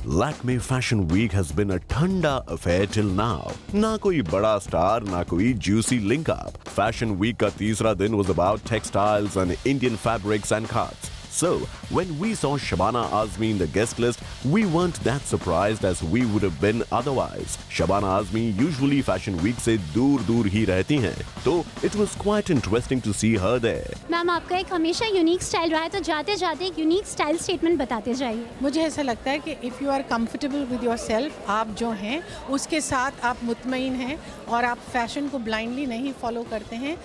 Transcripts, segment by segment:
Lakme Fashion Week has been a ठंडा affair till now. ना कोई बड़ा स्टार, ना कोई juicy link up. Fashion Week का तीसरा दिन was about textiles and Indian fabrics and cuts. So, when we saw Shabana Azmi in the guest list, we weren't that surprised as we would have been otherwise. Shabana Azmi usually Fashion Week से दूर-दूर ही रहती हैं, तो it was quite interesting to see her there. Ma'am, आपका एक हमेशा unique style रहा है, तो जाते-जाते एक यूनिक स्टाइल स्टेटमेंट बताते जाइए. मुझे ऐसा लगता है कि if you are comfortable with your self, आप जो हैं उसके साथ आप मुतमईन हैं और आप फैशन को ब्लाइंडली नहीं फॉलो करते हैं,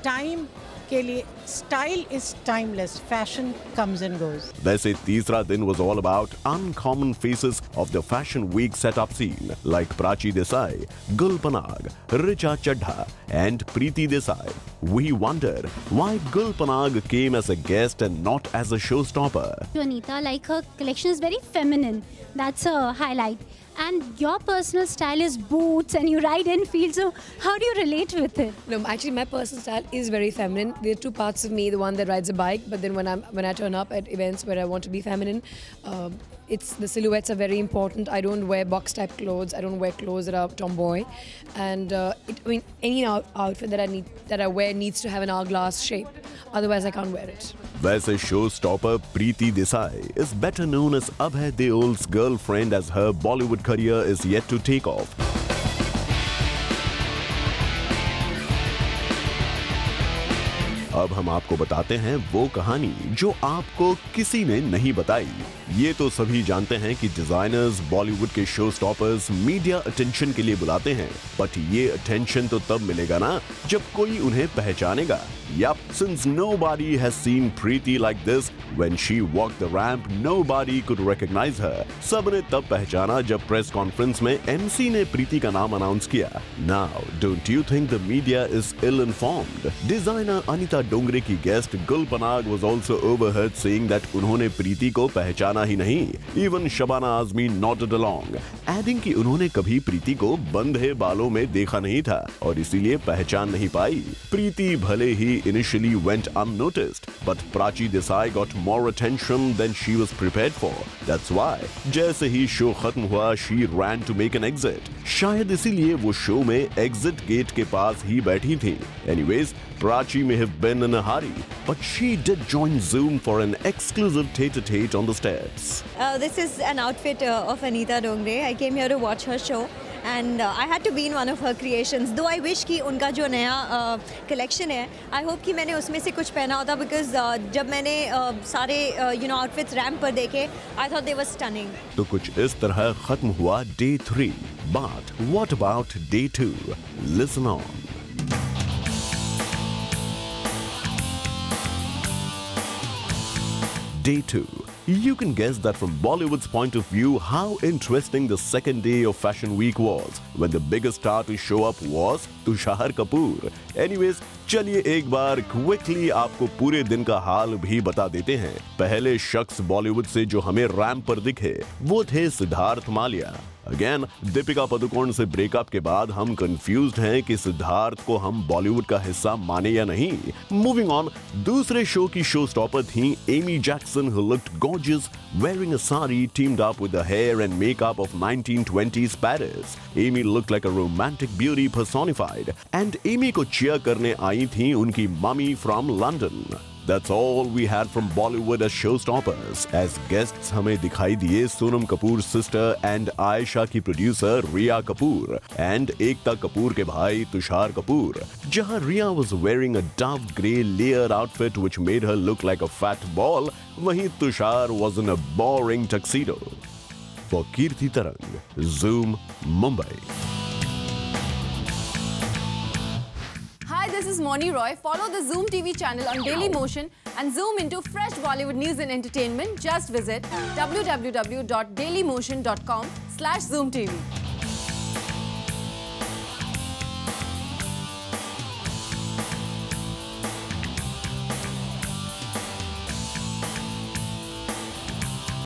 टाइम के लिए style is timeless, fashion comes and goes. वैसे तीसरा दिन was all about uncommon faces of the Fashion Week setup scene like Prachi Desai, Gul Panag, Richa Chadha and Preeti Desai. We wondered why Gul Panag came as a guest and not as a showstopper. Anita, like her collection is very feminine. That's a highlight. And your personal style is boots and you ride in field, so how do you relate with it? No, actually my personal style is very feminine. There are two parts of me, the one that rides a bike, but then when I turn up at events where I want to be feminine, it's the silhouettes are very important. I don't wear box type clothes. I don't wear clothes that are tomboy, and any outfit that I wear needs to have an hourglass shape. Otherwise, I can't wear it. वैसे showstopper Preeti Desai is better known as Abhay Deol's girlfriend as her Bollywood career is yet to take off. अब हम आपको बताते हैं वो कहानी जो आपको किसी ने नहीं बताई. ये तो सभी जानते हैं कि डिजाइनर्स बॉलीवुड के शो स्टॉपर्स मीडिया अटेंशन के लिए बुलाते हैं, बट ये अटेंशन तो तब मिलेगा ना जब कोई उन्हें पहचानेगा. Yup, since nobody has seen Preeti like this, when she walked the ramp, nobody could recognize her. सबने तब पहचाना जब प्रेस कॉन्फ्रेंस में MC ने प्रीति का नाम अनाउंस किया. Now, don't you think the media is ill-informed? Designer Anita Dongre की guest Gul Panag was also overheard saying that उन्होंने प्रीति को पहचाना ही नहीं. Even Shabana Azmi nodded along, adding कि उन्होंने कभी प्रीति को बंधे बालों में देखा नहीं था और इसीलिए पहचान नहीं पाई. प्रीति भले ही initially went unnoticed, but Prachi Desai got more attention than she was prepared for. That's why, जैसे ही शो खत्म हुआ, she ran to make an exit. शायद इसीलिए वो शो में exit gate के पास ही बैठी थी. Anyways, Prachi may have been in a hurry, but she did join Zoom for an exclusive tete-a-tete on the steps. This is an outfit of Anita Dongre. I came here to watch her show. And I had to be in one of her creations. Though I wish कि उनका जो नया collection है, I hope कि मैंने उसमें से कुछ पहना होता, because जब मैंने सारे outfits ramp पर देखे, I thought they were stunning. तो कुछ इस तरह खत्म हुआ Day 3. But what about Day 2? Listen on. Day 2. You can guess that from Bollywood's point of view how interesting the second day of Fashion Week was, when the biggest star to show up was Tushar Kapoor. Anyways, चलिए एक बार quickly आपको पूरे दिन का हाल भी बता देते हैं. पहले शख्स बॉलीवुड से जो हमें रैंप पर दिखे वो थे सिद्धार्थ मालिया. अगेन, दीपिका पादुकोण से ब्रेकअप के बाद हम कंफ्यूज्ड हैं कि सिद्धार्थ को हम बॉलीवुड का हिस्सा माने या नहीं. मूविंग ऑन, दूसरे शो की शो स्टॉपर थी Amy Jackson, who looked gorgeous wearing a sari teamed up with the hair and makeup of 1920s Paris. Amy looked like a romantic beauty personified, and Amy को cheer करने आई थी उनकी mummy from London. That's all we had from Bollywood as showstoppers. As guests हमें दिखाई दिए Sonam Kapoor sister and Ayesha की producer Riya Kapoor and Ekta Kapoor के भाई तुषार कपूर. जहां रिया was wearing a dove grey layered outfit which made her look like a fat ball, वहीं Tushar was in a boring tuxedo. For Kirti Tarang, Zoom, Mumbai. Hi, this is Moni Roy. Follow the Zoom TV channel on Daily Motion and zoom into fresh Bollywood news and entertainment. Just visit www.dailymotion.com/zoomtv.